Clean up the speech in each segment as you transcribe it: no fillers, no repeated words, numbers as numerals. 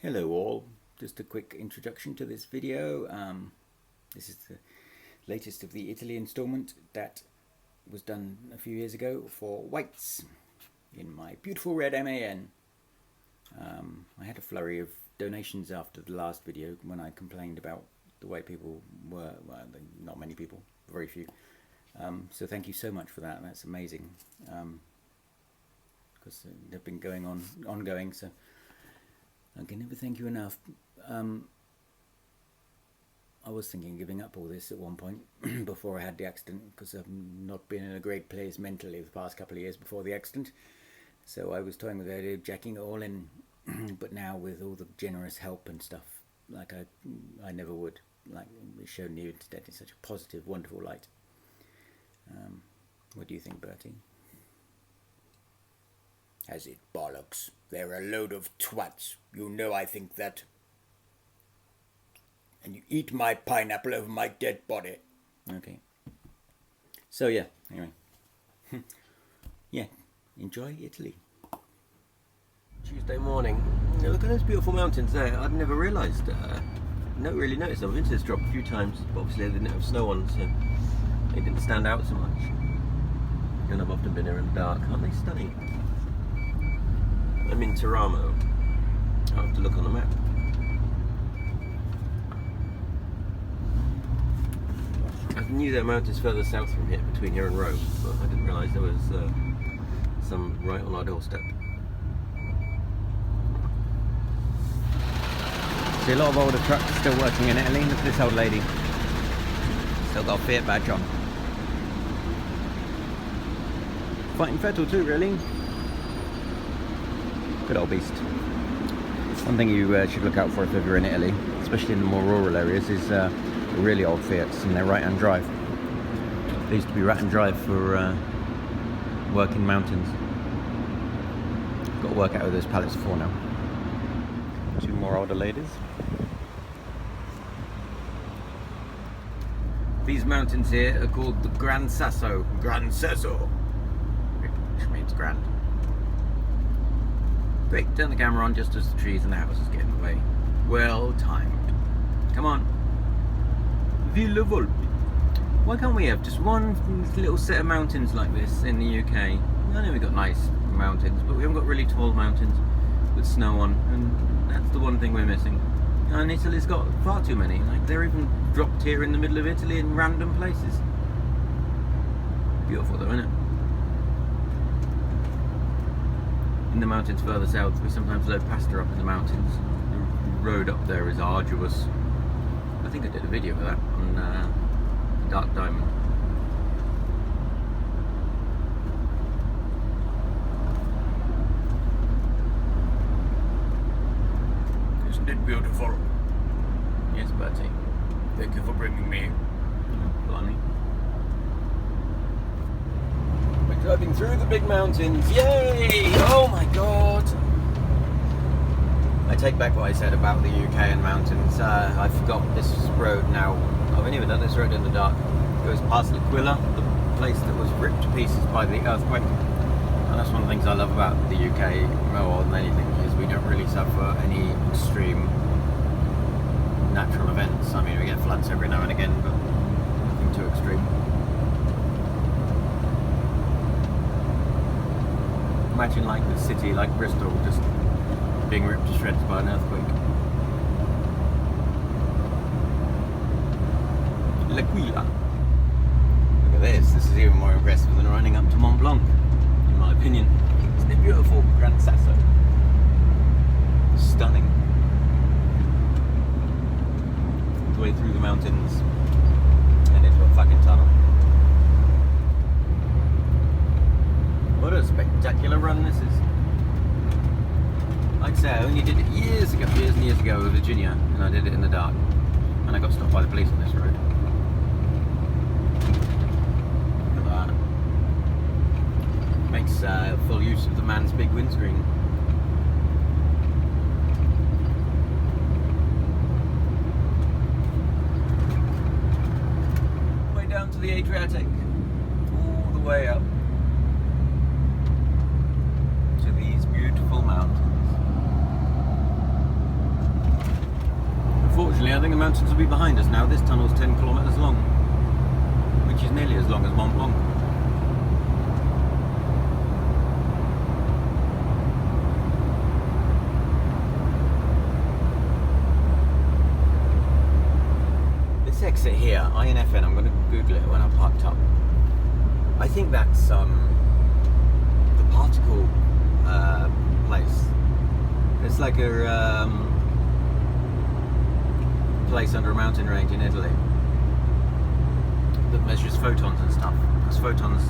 Hello all, just a quick introduction to this video. This is the latest of the Italy installment that was done a few years ago for whites in my beautiful red MAN. I had a flurry of donations after the last video when I complained about the way people were, well, not many people, very few. So thank you so much for that, that's amazing. Because they've been going on, ongoing, so I can never thank you enough. I was thinking of giving up all this at one point before I had the accident, because I've not been in a great place mentally the past couple of years before the accident. So I was toying with the idea of jacking it all in, but now with all the generous help and stuff, like I never would. Like it's shown you today in such a positive, wonderful light. What do you think, Bertie? Has it bollocks? They're a load of twats. You know I think that. And you eat my pineapple over my dead body. Okay. So yeah, anyway. Yeah, enjoy Italy. Tuesday morning. Now look at those beautiful mountains there. I've never realised, not really noticed. I've been to this drop a few times, but obviously they didn't have snow on, so they didn't stand out so much. And I've often been here in the dark. Aren't they stunning? I'm in Teramo. I'll have to look on the map. I knew there were mountains further south from here, between here and Rome, but I didn't realise there was some right on our doorstep. See a lot of older trucks still working in Italy. Look at this old lady. Still got a Fiat badge on. Fighting Vettel too, really. Good old beast. One thing you should look out for if you're in Italy, especially in the more rural areas, is the really old Fiats and their right-hand drive. They used to be right-hand drive for working mountains. Got to work out who those pallets are for now. Two more older ladies. These mountains here are called the Gran Sasso. Gran Sasso, which means grand. Quick, turn the camera on just as the trees and the houses get in the way. Well timed. Come on. Villa Volpi. Why can't we have just one little set of mountains like this in the UK? I know we've got nice mountains, but we haven't got really tall mountains with snow on, and that's the one thing we're missing. And Italy's got far too many. Like they're even dropped here in the middle of Italy in random places. Beautiful though, isn't it? In the mountains further south, we sometimes load pasta up in the mountains. The road up there is arduous. I think I did a video of that on Dark Diamond. Isn't it beautiful? Yes, Bertie. Thank you for bringing me. Blimey. Driving through the big mountains, yay! Oh my god! I take back what I said about the UK and mountains. I forgot this road now. I've only ever done this road in the dark. It goes past L'Aquila, the place that was ripped to pieces by the earthquake. And that's one of the things I love about the UK more than anything, is we don't really suffer any extreme natural events. I mean, we get floods every now and again, but nothing too extreme. Imagine like a city like Bristol just being ripped to shreds by an earthquake. L'Aquila. Look at this. This is even more impressive than running up to Mont Blanc, in my opinion. Isn't it beautiful? Gran Sasso. Stunning. The way through the mountains and into a fucking tunnel. What a spectacular run this is. Like I say, I only did it years and years ago with Virginia, and I did it in the dark. And I got stopped by the police on this road. Look at that. Makes full use of the man's big windscreen. Way down to the Adriatic. All the way up. Beautiful mountains. I think the mountains will be behind us now. This tunnel's 10 kilometres long, which is nearly as long as Mont Blanc. This exit here, INFN, I'm going to Google it when I'm parked up. I think that's the particle place. It's like a place under a mountain range in Italy that measures photons and stuff. Because photons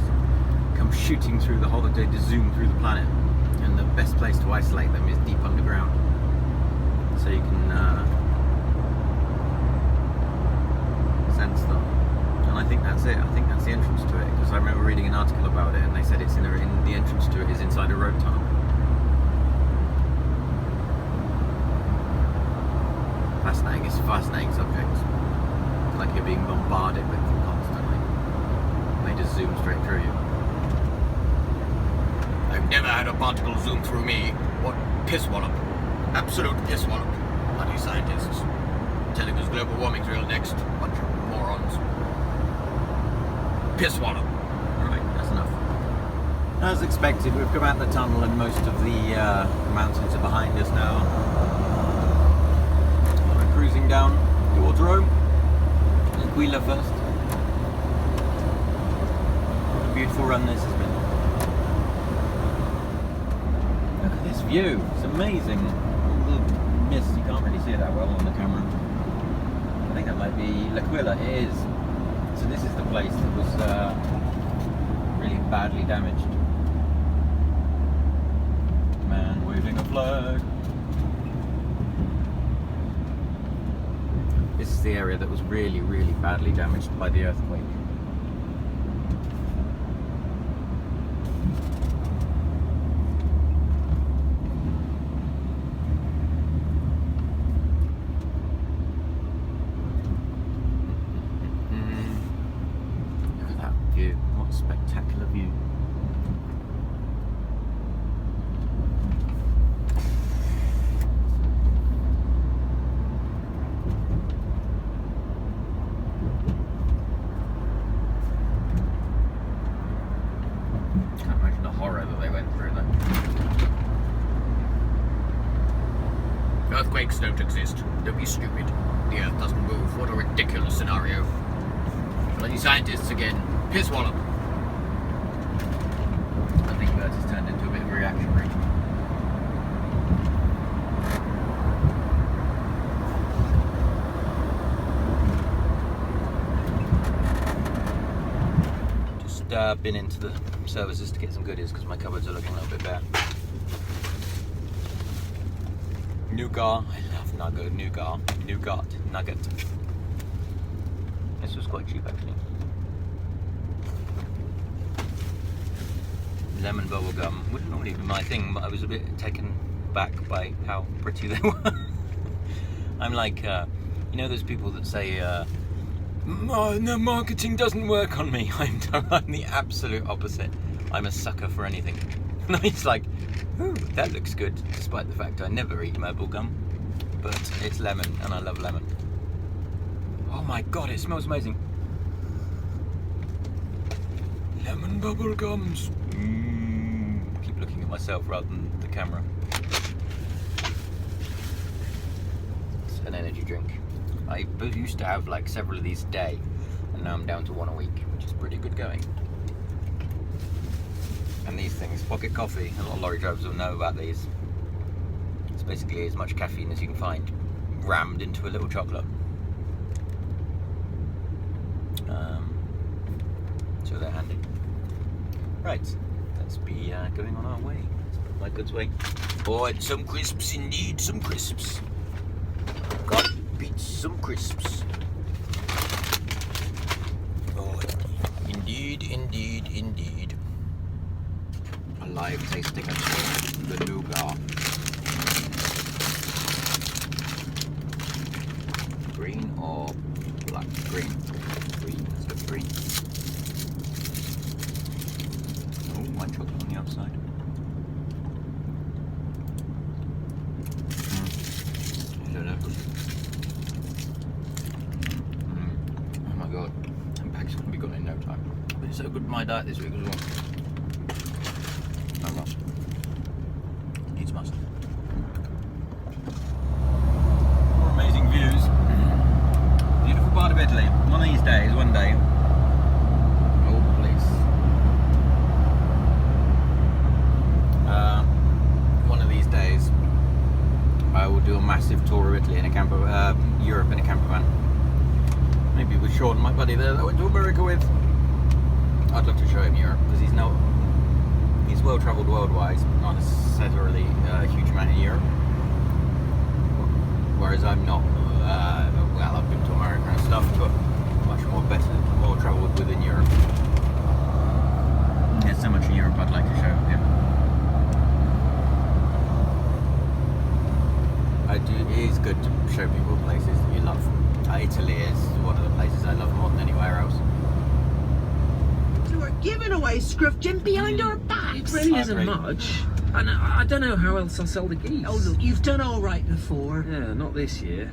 come shooting through the whole, they zoom through the planet, and the best place to isolate them is deep underground. So you can sense them. And I think that's it. I think that's the entrance to it, because I remember reading an article about it, and they said it's in the entrance to it is inside a road tunnel. Fascinating. It's a fascinating subject. It's like you're being bombarded with them constantly, and they just zoom straight through you. I've never had a particle zoom through me. What piss wallop? Absolute piss wallop. Bloody scientists telling us global warming's real next. Bunch of morons. Piss wallop. Right, that's enough. As expected, we've come out the tunnel and most of the mountains are behind us now. We're cruising down towards Rome. L'Aquila first. What a beautiful run this has been. Look at this view. It's amazing. All the mist, you can't really see it that well on the camera. I think that might be L'Aquila. It is. So this is the place that was really badly damaged. Man waving a flag. This is the area that was really, really badly damaged by the earthquake. What a spectacular view. Can't imagine the horror that they went through there. Earthquakes don't exist. Don't be stupid. The earth doesn't move. What a ridiculous scenario. Bloody scientists again. Piss wallop. I think that has turned into a bit of a reactionary. Just been into the services to get some goodies because my cupboards are looking a little bit bare. Nougat. I love nougat nugget. This was quite cheap actually. Lemon bubble gum wouldn't normally be my thing, but I was a bit taken back by how pretty they were. I'm like, you know those people that say, no, marketing doesn't work on me. I'm the absolute opposite. I'm a sucker for anything. And it's like, ooh, that looks good, despite the fact I never eat bubble gum. But it's lemon, and I love lemon. Oh my god, it smells amazing. Lemon bubble gums. Keep looking at myself rather than the camera. It's an energy drink. I used to have like several of these a day, and now I'm down to one a week, which is pretty good going. And these things, pocket coffee, a lot of lorry drivers will know about these. It's basically as much caffeine as you can find, rammed into a little chocolate. So they're handy. Right, let's be going on our way. Let's put my goods away. Oh, and some crisps indeed, some crisps. God beats some crisps. Oh, indeed, indeed, indeed. Alive tasting of the nougat. Green or black? Green. Green, let's go green. Oh, white chocolate on the outside. I don't know. time. But it's so good for my diet this week as well. Oh well. Needs must. More amazing views. Beautiful part of Italy. One of these days, one day. Oh, please. One of these days, I will do a massive tour of Italy in a camper, Europe in a camper van. Maybe with Sean, my buddy there that I went to America with. I'd love to show him Europe because he's well travelled worldwide, not necessarily a huge amount in Europe. Whereas I'm not. Well, I've been to America and stuff, but much more travelled within Europe. There's so much in Europe I'd like to show him. It is good to show people places that you love. Italy is one of the places I love more than anywhere else. So we're giving away scruffing behind our backs. It really isn't much. And I don't know how else I'll sell the geese. Oh look, you've done all right before. Yeah, not this year.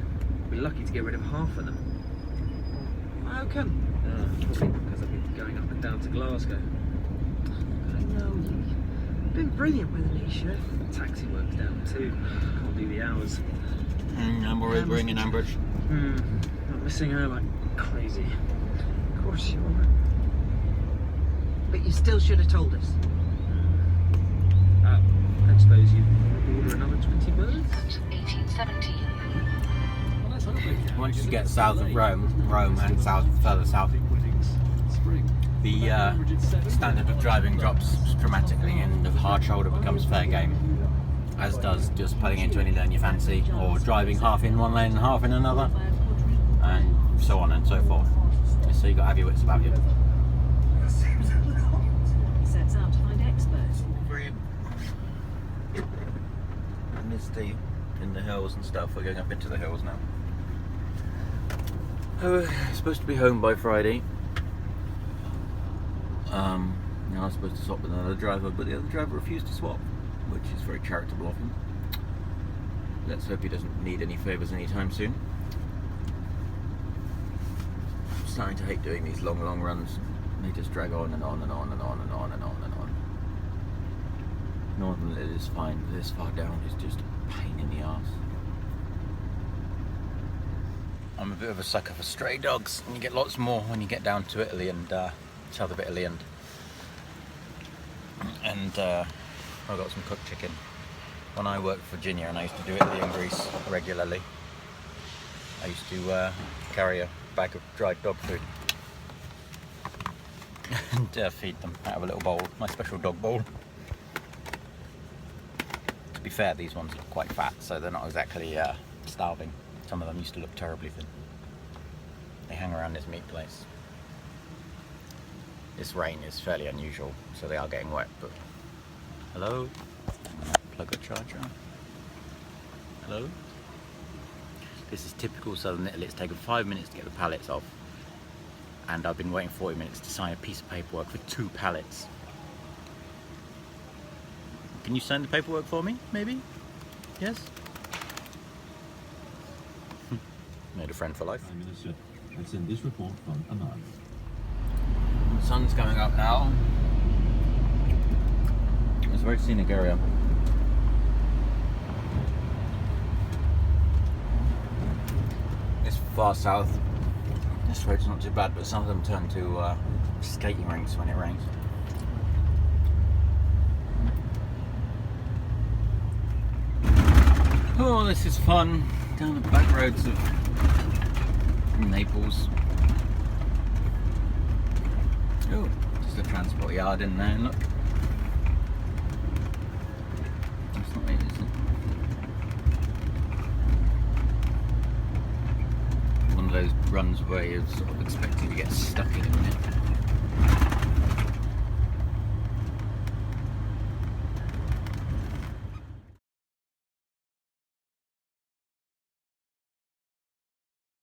We're lucky to get rid of half of them. How come? Probably because I've been going up and down to Glasgow. I know, you've been brilliant with Alicia. Taxi works down too. Can't do the hours. I'm always wearing an Ambridge. I'm missing her like crazy. Of course you are. But you still should have told us. I suppose you order another 20 birds? 1817. Once you get south of Rome and further south, the standard of driving drops dramatically and the hard shoulder becomes fair game, as does just putting into any lane you fancy, or driving half in one lane and half in another, and so on and so forth. So you've got to have your wits about you. He sets out to find experts. Misty in the hills and stuff. We're going up into the hills now. We're supposed to be home by Friday. I was supposed to swap with another driver, but the other driver refused to swap, which is very charitable of him. Let's hope he doesn't need any favours anytime soon. I'm starting to hate doing these long runs. They just drag on and on and on and on and on and on and on. Northern Lid is fine, but this far down is just a pain in the arse. I'm a bit of a sucker for stray dogs, and you get lots more when you get down to Italy and south of Italy, and I got some cooked chicken. When I worked for Virginia and I used to do Italy and Greece regularly, I used to carry a bag of dried dog food and feed them out of a little bowl, my special dog bowl. To be fair, these ones look quite fat, so they're not exactly starving. Some of them used to look terribly thin. They hang around this meat place. This rain is fairly unusual, so they are getting wet, but... Hello? Plug a charger. Hello? This is typical southern Italy. It's taken 5 minutes to get the pallets off, and I've been waiting 40 minutes to sign a piece of paperwork for 2 pallets. Can you sign the paperwork for me, maybe? Yes? Made a friend for life. Prime Minister has sent this report from Amman. The sun's coming up now. It's a very scenic area. This far south, this road's not too bad, but some of them turn to skating rinks when it rains. Oh, this is fun. Down the back roads of Naples. Oh, just a transport yard in there, look. That's not it, is it? One of those runs where you're sort of expecting to get